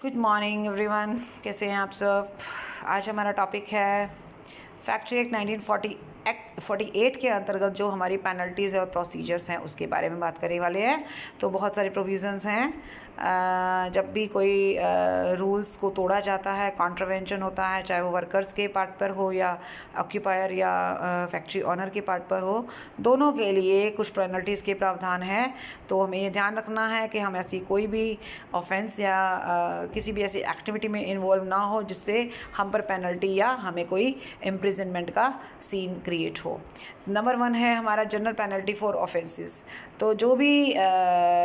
Good morning everyone, कैसे हैं आप सब। आज हमारा टॉपिक है फैक्ट्री एक्ट 1948 के अंतर्गत जो हमारी पेनल्टीज़ और प्रोसीजर्स हैं उसके बारे में बात करने वाले हैं। तो बहुत सारे प्रोविज़न्स हैं। जब भी कोई रूल्स को तोड़ा जाता है, कॉन्ट्रवेंशन होता है, चाहे वो वर्कर्स के पार्ट पर हो या ऑक्यूपायर या फैक्ट्री ऑनर के पार्ट पर हो, दोनों के लिए कुछ पेनल्टीज़ के प्रावधान हैं। तो हमें ये ध्यान रखना है कि हम ऐसी कोई भी ऑफेंस या किसी भी ऐसी एक्टिविटी में इन्वॉल्व ना हो जिससे हम पर पेनल्टी या हमें कोई इम्प्रिजनमेंट का सीन क्रिएट हो। नंबर 1 है हमारा जनरल पेनल्टी फॉर ऑफेंसेस। तो जो भी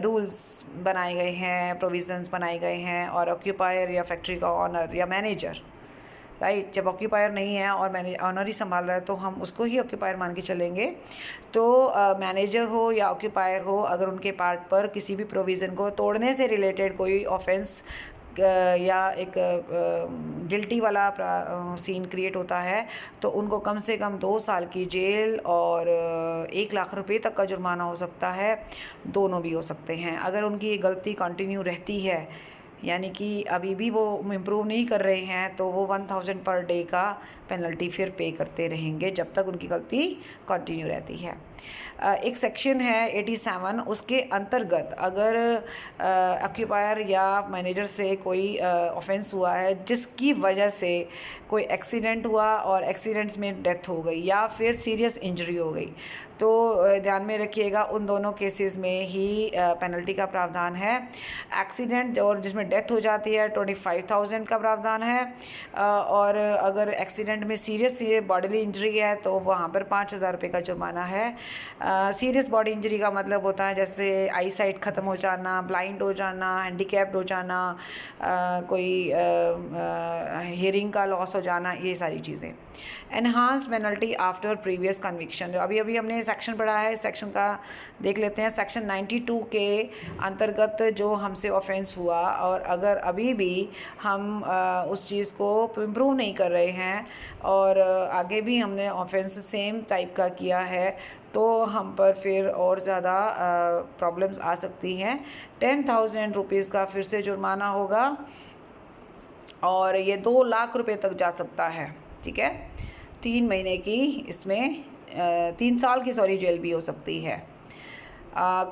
रूल्स बनाए गए हैं, प्रोविजंस बनाए गए हैं और ऑक्यूपायर या फैक्ट्री का ऑनर या मैनेजर, राइट, जब ऑक्यूपायर नहीं है और ऑनर ही संभाल रहा है तो हम उसको ही ऑक्यूपायर मान के चलेंगे। तो मैनेजर हो या ऑक्यूपायर हो, अगर उनके पार्ट पर किसी भी प्रोविज़न को तोड़ने से रिलेटेड कोई ऑफेंस या एक गिल्टी वाला सीन क्रिएट होता है तो उनको कम से कम 2 साल की जेल और 1 लाख रुपए तक का जुर्माना हो सकता है। दोनों भी हो सकते हैं। अगर उनकी ये गलती कंटिन्यू रहती है, यानी कि अभी भी वो इम्प्रूव नहीं कर रहे हैं, तो वो 1000 पर डे का पेनल्टी फिर पे करते रहेंगे जब तक उनकी गलती कंटिन्यू रहती है। एक सेक्शन है 87, उसके अंतर्गत अगर ऑक्यूपायर या मैनेजर से कोई ऑफेंस हुआ है जिसकी वजह से कोई एक्सीडेंट हुआ और एक्सीडेंट्स में डेथ हो गई या फिर सीरियस इंजरी हो गई, तो ध्यान में रखिएगा उन दोनों केसेस में ही पेनल्टी का प्रावधान है। एक्सीडेंट और जिसमें डेथ हो जाती है 25,000 का प्रावधान है, और अगर एक्सीडेंट में सीरियस बॉडीली इंजरी है तो वहाँ पर 5,000 रुपये का जुर्माना है। सीरियस बॉडी इंजरी का मतलब होता है जैसे आई साइट ख़त्म हो जाना, ब्लाइंड हो जाना, हैंडीकैप्ड हो जाना, कोई हियरिंग का लॉस हो जाना, ये सारी चीज़ें। Enhance penalty after previous conviction, जो अभी अभी हमने सेक्शन पढ़ा है, सेक्शन का देख लेते हैं। सेक्शन 92 के अंतर्गत जो हमसे ऑफेंस हुआ और अगर अभी भी हम उस चीज़ को इम्प्रूव नहीं कर रहे हैं और आगे भी हमने ऑफेंस सेम टाइप का किया है तो हम पर फिर और ज़्यादा प्रॉब्लम्स आ सकती हैं। 10,000 रुपीज़ का फिर से जुर्माना होगा और ये 2 लाख रुपए तक जा सकता है। ठीक है, 3 महीने की इसमें 3 साल की जेल भी हो सकती है।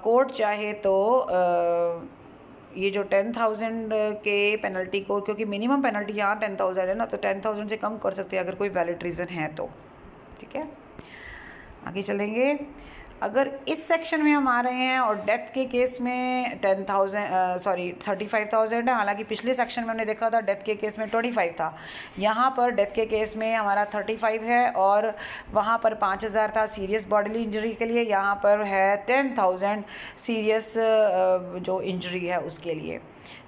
कोर्ट चाहे तो ये जो 10,000 के पेनल्टी को, क्योंकि मिनिमम पेनल्टी यहाँ 10,000 है ना, तो 10,000 से कम कर सकते हैं अगर कोई वैलिड रीज़न है तो। ठीक है, आगे चलेंगे। अगर इस सेक्शन में हम आ रहे हैं और डेथ के केस में 35,000 है, हालांकि पिछले सेक्शन में हमने देखा था डेथ के केस में 25 था। यहाँ पर डेथ के केस में हमारा 35 है और वहाँ पर 5,000 था सीरियस बॉडीली इंजरी के लिए, यहाँ पर है 10,000 सीरियस जो इंजरी है उसके लिए।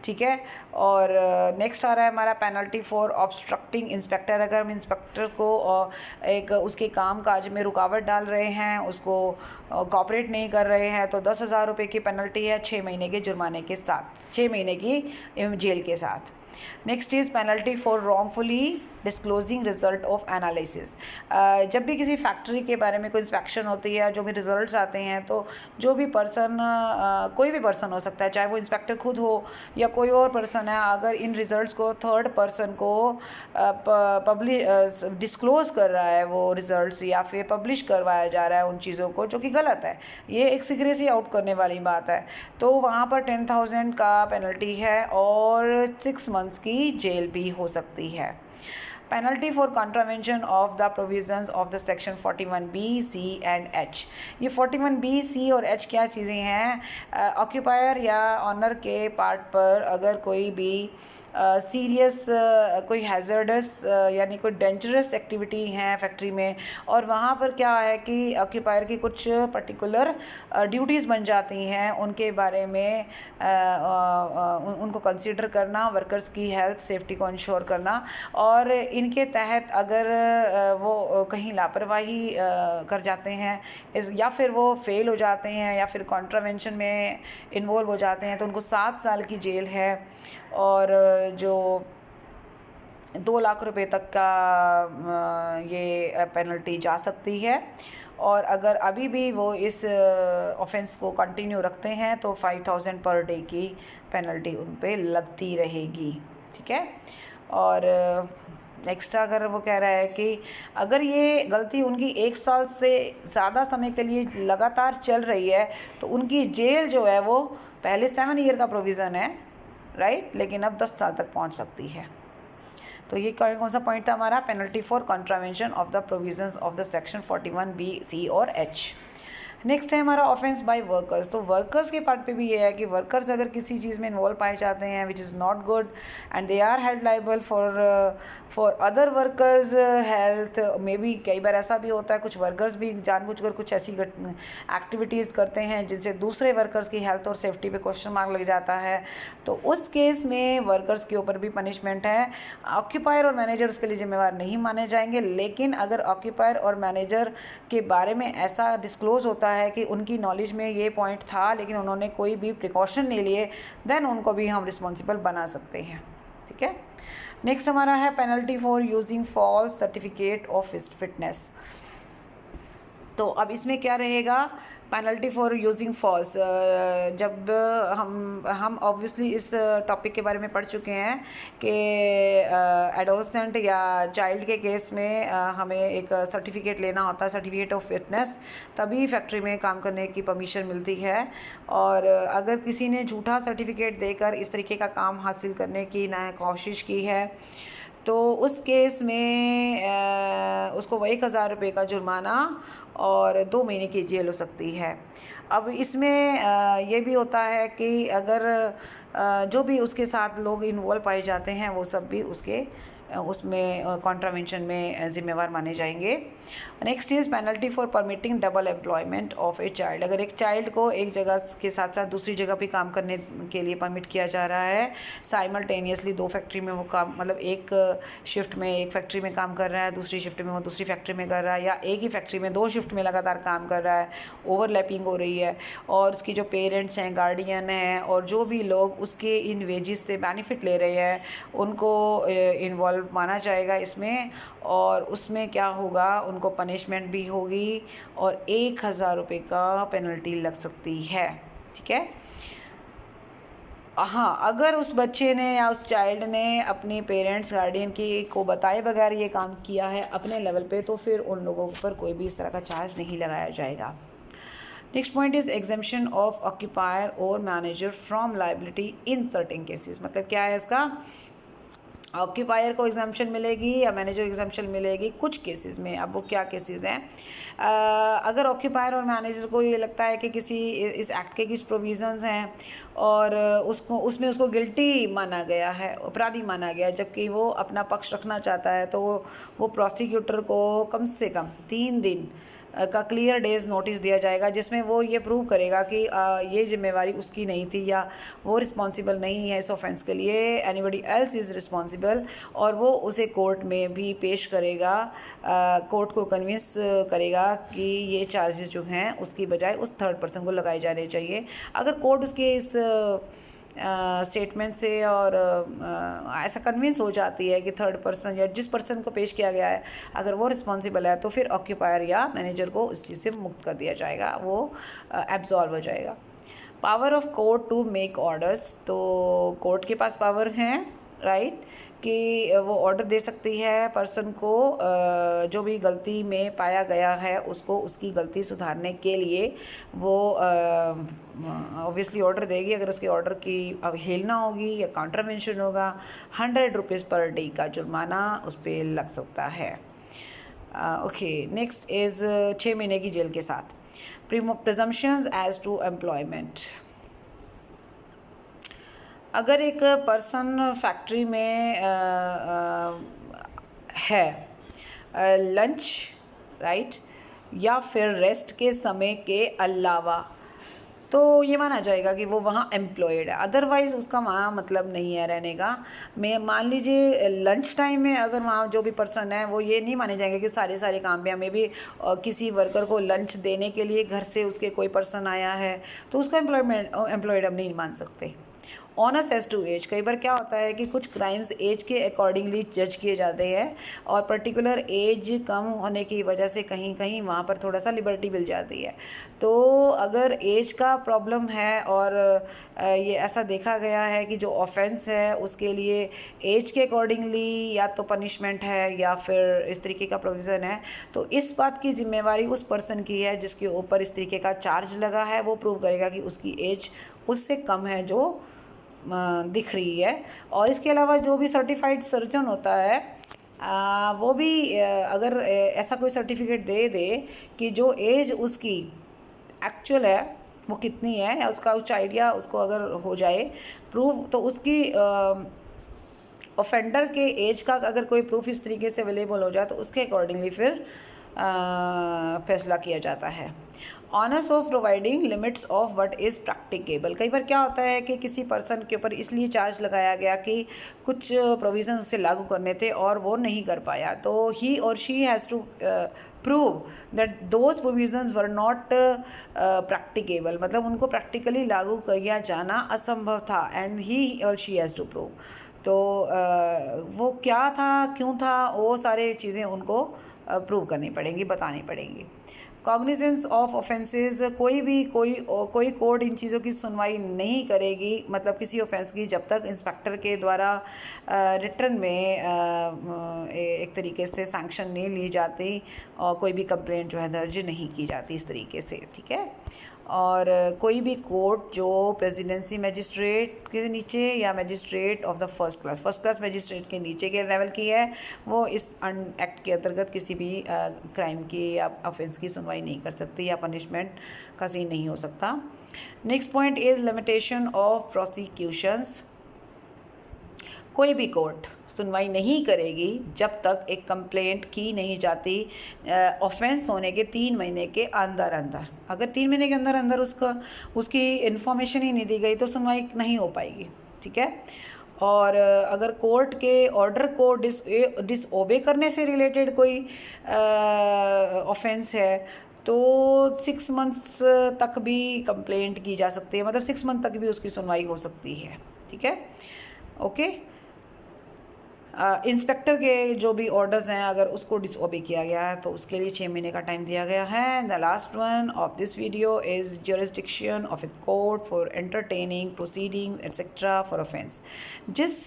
ठीक है, और नेक्स्ट आ रहा है हमारा पेनल्टी फॉर ऑब्स्ट्रक्टिंग इंस्पेक्टर। अगर हम इंस्पेक्टर को एक उसके काम काज में रुकावट डाल रहे हैं, उसको कॉपरेट नहीं कर रहे हैं, तो 10,000 रुपये की पेनल्टी है 6 महीने के जुर्माने के साथ, 6 महीने की जेल के साथ। Next is penalty for wrongfully disclosing result of analysis. जब भी किसी फैक्ट्री के बारे में कोई इंस्पेक्शन होती है, जो भी रिजल्ट्स आते हैं, तो जो भी पर्सन, कोई भी पर्सन हो सकता है, चाहे वो इंस्पेक्टर खुद हो या कोई और पर्सन है, अगर इन रिजल्ट्स को थर्ड पर्सन को डिस्क्लोज कर रहा है वो रिजल्ट्स, या फिर पब्लिश करवाया जा रहा है उन चीज़ों को, जो कि गलत है, ये एक सीक्रेसी आउट करने वाली बात है, तो वहाँ पर 10,000 का पेनल्टी है और 6 मंथ्स की जेल भी हो सकती है। Penalty for contravention of the provisions of the section 41B, C and H। ये 41B, C और H क्या चीज़ें हैं? ऑक्यूपायर या ऑनर के पार्ट पर अगर कोई भी सीरियस कोई हैज़र्डस यानी कोई डेंजरस एक्टिविटी है फैक्ट्री में, और वहाँ पर क्या है कि ऑक्यूपायर की कुछ पर्टिकुलर ड्यूटीज़ बन जाती हैं, उनके बारे में उनको कंसीडर करना, वर्कर्स की हेल्थ सेफ्टी को इंश्योर करना, और इनके तहत अगर वो कहीं लापरवाही कर जाते हैं या फिर वो फेल हो जाते हैं या फिर कॉन्ट्रावेंशन में इन्वॉल्व हो जाते हैं, तो उनको 7 साल की जेल है और जो 2 लाख रुपए तक का ये पेनल्टी जा सकती है। और अगर अभी भी वो इस ऑफेंस को कंटिन्यू रखते हैं तो 5000 पर डे की पेनल्टी उन पे लगती रहेगी, ठीक है। और नेक्स्ट अगर वो कह रहा है कि अगर ये गलती उनकी 1 साल से ज़्यादा समय के लिए लगातार चल रही है तो उनकी जेल जो है वो पहले 7 ईयर का प्रोविज़न है, राइट, लेकिन अब 10 साल तक पहुंच सकती है। तो ये कौन सा पॉइंट था हमारा, penalty for contravention of the provisions of the section 41B, C और H। नेक्स्ट है हमारा ऑफेंस बाय वर्कर्स। तो वर्कर्स के पार्ट पे भी ये है कि वर्कर्स अगर किसी चीज़ में इन्वॉल्व पाए जाते हैं which is not good and they are held liable for other workers health, maybe कई बार ऐसा भी होता है कुछ वर्कर्स भी जानबूझकर कुछ ऐसी एक्टिविटीज़ करते हैं जिनसे दूसरे वर्कर्स की हेल्थ और सेफ्टी पे क्वेश्चन मार्क लग जाता है, तो उस केस में वर्कर्स के ऊपर भी पनिशमेंट है। ऑक्यूपायर और मैनेजर उसके लिए जिम्मेवार नहीं माने जाएंगे, लेकिन अगर ऑक्यूपायर और मैनेजर के बारे में ऐसा डिस्क्लोज होता है कि उनकी नॉलेज में ये पॉइंट था लेकिन उन्होंने कोई भी प्रिकॉशन नहीं लिए, देन उनको भी हम रिस्पॉन्सिबल बना सकते हैं, ठीक है। नेक्स्ट हमारा है penalty for using false certificate of fitness. तो अब इसमें क्या रहेगा, पेनल्टी फॉर यूजिंग फॉल्स, जब हम ऑब्वियसली इस टॉपिक के बारे में पढ़ चुके हैं कि एडोलसेंट या चाइल्ड के केस में हमें एक सर्टिफिकेट लेना होता है, सर्टिफिकेट ऑफ फिटनेस, तभी फैक्ट्री में काम करने की परमिशन मिलती है। और अगर किसी ने झूठा सर्टिफिकेट देकर इस तरीके का काम हासिल करने की ना कोशिश की है तो उस केस में उसको 1000 रुपये का जुर्माना और 2 महीने की जेल हो सकती है। अब इसमें ये भी होता है कि अगर जो भी उसके साथ लोग इन्वॉल्व पाए जाते हैं वो सब भी उसमें कॉन्ट्रावेंशन में जिम्मेवार माने जाएंगे। Next is penalty for permitting double employment of a child. अगर एक चाइल्ड को एक जगह के साथ साथ दूसरी जगह भी काम करने के लिए परमिट किया जा रहा है, साइमल्टेनियसली 2 फैक्ट्री में वो काम, मतलब एक शिफ्ट में एक फैक्ट्री में काम कर रहा है, दूसरी शिफ्ट में वो दूसरी फैक्ट्री में कर रहा है, या एक ही फैक्ट्री में 2 शिफ्ट में लगातार काम कर रहा है, ओवरलैपिंग हो रही है, और उसकी जो पेरेंट्स हैं, गार्डियन हैं और जो भी लोग उसके इन वेजेस से बेनिफिट ले रहे हैं उनको इन्वॉल्व माना जाएगा इसमें। और उसमें क्या होगा, उनको पनिशमेंट भी होगी और 1000 रुपये का पेनल्टी लग सकती है, ठीक है। हाँ, अगर उस बच्चे ने या उस चाइल्ड ने अपनी पेरेंट्स गार्डियन को बताए बगैर ये काम किया है अपने लेवल पे, तो फिर उन लोगों पर कोई भी इस तरह का चार्ज नहीं लगाया जाएगा। Next point is exemption of occupier और manager from liability in certain cases. मतलब क्या है इसका, ऑक्यूपायर को एग्जाम्पशन मिलेगी या मैनेजर एग्जाम्पशन मिलेगी कुछ केसेस में। अब वो क्या केसेस हैं, अगर ऑक्यूपायर और मैनेजर को ये लगता है कि किसी इस एक्ट के किस प्रोविजंस हैं और उसमें उसको गिल्टी माना गया है, अपराधी माना गया, जबकि वो अपना पक्ष रखना चाहता है, तो वो प्रोसिक्यूटर को कम से कम 3 दिन का क्लियर डेज नोटिस दिया जाएगा जिसमें वो ये प्रूव करेगा कि ये जिम्मेवारी उसकी नहीं थी या वो रिस्पॉन्सिबल नहीं है इस ऑफेंस के लिए, एनीबडी एल्स इज़ रिस्पॉन्सिबल, और वो उसे कोर्ट में भी पेश करेगा, कोर्ट को कन्विंस करेगा कि ये चार्जेस जो हैं उसकी बजाय उस थर्ड पर्सन को लगाए जाने चाहिए। अगर कोर्ट उसके इस स्टेटमेंट से और ऐसा कन्विंस हो जाती है कि थर्ड पर्सन या जिस पर्सन को पेश किया गया है अगर वो रिस्पॉन्सिबल है, तो फिर ऑक्यूपायर या मैनेजर को इस चीज़ से मुक्त कर दिया जाएगा, वो एब्जॉल्व हो जाएगा। Power of court to make orders. तो कोर्ट के पास पावर हैं, राइट, कि वो ऑर्डर दे सकती है पर्सन को जो भी गलती में पाया गया है उसको उसकी गलती सुधारने के लिए वो ऑब्वियसली ऑर्डर देगी। अगर उसके ऑर्डर की अवहेलना होगी या कॉन्ट्रावेंशन होगा, 100 रुपीज़ पर डे का जुर्माना उस पर लग सकता है। ओके, नेक्स्ट इज़ 6 महीने की जेल के साथ। Presumptions as to employment. अगर एक पर्सन फैक्ट्री में है लंच, राइट, या फिर रेस्ट के समय के अलावा, तो ये माना जाएगा कि वो वहाँ एम्प्लॉयड है, अदरवाइज़ उसका वहाँ मतलब नहीं है रहने का। मैं मान लीजिए लंच टाइम में अगर वहाँ जो भी पर्सन है वो ये नहीं माने जाएंगे कि सारे काम पे हमें भी किसी वर्कर को लंच देने के लिए घर से उसके कोई पर्सन आया है तो उसको एम्प्लॉयड हम नहीं मान सकते। ऑनस एज टू एज, कई बार क्या होता है कि कुछ क्राइम्स एज के अकॉर्डिंगली जज किए जाते हैं और पर्टिकुलर एज कम होने की वजह से कहीं कहीं वहाँ पर थोड़ा सा लिबर्टी मिल जाती है। तो अगर एज का प्रॉब्लम है और ये ऐसा देखा गया है कि जो ऑफेंस है उसके लिए एज के अकॉर्डिंगली या तो पनिशमेंट है या फिर इस तरीके का प्रोविज़न है, तो इस बात की जिम्मेवारी उस पर्सन की है जिसके ऊपर इस तरीके का चार्ज लगा है। वो प्रूव करेगा कि उसकी एज उससे कम है जो दिख रही है। और इसके अलावा जो भी सर्टिफाइड सर्जन होता है वो भी अगर ऐसा कोई सर्टिफिकेट दे दे कि जो एज उसकी एक्चुअल है वो कितनी है या उसका कुछ आइडिया उसको अगर हो जाए प्रूव, तो उसकी ऑफेंडर के एज का अगर कोई प्रूफ इस तरीके से अवेलेबल हो जाए तो उसके अकॉर्डिंगली फिर फैसला किया जाता है। Honours of providing limits of what is practicable, कई बार क्या होता है कि किसी पर्सन के ऊपर इसलिए चार्ज लगाया गया कि कुछ प्रोविज़न उससे लागू करने थे और वो नहीं कर पाया, तो ही और she has to prove that those provisions were not practicable, मतलब उनको प्रैक्टिकली लागू किया जाना असंभव था एंड ही और शी हैज़ टू प्रूव। तो वो क्या था, क्यों था, वो सारे चीज़ें उनको प्रूव करनी पड़ेंगी, बतानी पड़ेंगी। कॉग्निजेंस ऑफ ऑफेंसेस, कोई कोर्ट इन चीज़ों की सुनवाई नहीं करेगी, मतलब किसी ऑफेंस की, जब तक इंस्पेक्टर के द्वारा रिटर्न में एक तरीके से सैंक्शन नहीं ली जाती और कोई भी कंप्लेंट जो है दर्ज नहीं की जाती इस तरीके से, ठीक है। और कोई भी कोर्ट जो प्रेसिडेंसी मैजिस्ट्रेट के नीचे या magistrate of the first class magistrate के नीचे के लेवल की है, वो इस एक्ट के अंतर्गत किसी भी क्राइम की या ऑफेंस की सुनवाई नहीं कर सकती या पनिशमेंट का सीन नहीं हो सकता। Next point is limitation of prosecutions. कोई भी कोर्ट सुनवाई नहीं करेगी जब तक एक कंप्लेंट की नहीं जाती ऑफेंस होने के 3 महीने के अंदर अंदर। अगर 3 महीने के अंदर अंदर उसकी इन्फॉर्मेशन ही नहीं दी गई तो सुनवाई नहीं हो पाएगी, ठीक है। और अगर कोर्ट के ऑर्डर को डिसओबे करने से रिलेटेड कोई ऑफेंस है तो 6 मंथ्स तक भी कंप्लेंट की जा सकती है, मतलब 6 मंथ तक भी उसकी सुनवाई हो सकती है, ठीक है, ओके। इंस्पेक्टर के जो भी ऑर्डर्स हैं अगर उसको डिसओबे किया गया है तो उसके लिए 6 महीने का टाइम दिया गया है। The last one of this video is jurisdiction of a court for entertaining proceeding etcetera for offence. जिस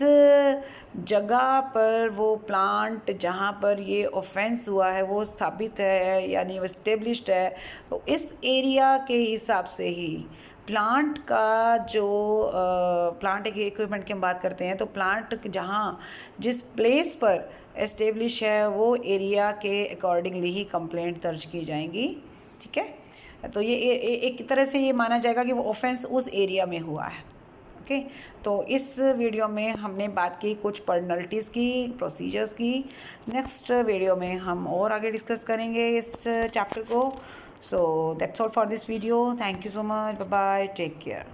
जगह पर वो प्लांट जहाँ पर ये ऑफेंस हुआ है वो स्थापित है यानी वो इस्टेब्लिश्ड है, तो इस एरिया के हिसाब से ही प्लांट का जो प्लांट के इक्विपमेंट की हम बात करते हैं तो प्लांट जहाँ जिस प्लेस पर एस्टेब्लिश है वो एरिया के अकॉर्डिंगली ही कंप्लेंट दर्ज की जाएंगी, ठीक है। तो ये एक तरह से ये माना जाएगा कि वो ऑफेंस उस एरिया में हुआ है, ओके। तो इस वीडियो में हमने बात की कुछ पेनल्टीज़ की, प्रोसीजर्स की। नेक्स्ट वीडियो में हम और आगे डिस्कस करेंगे इस चैप्टर को। So that's all for this video. Thank you so much. Bye bye. Take care.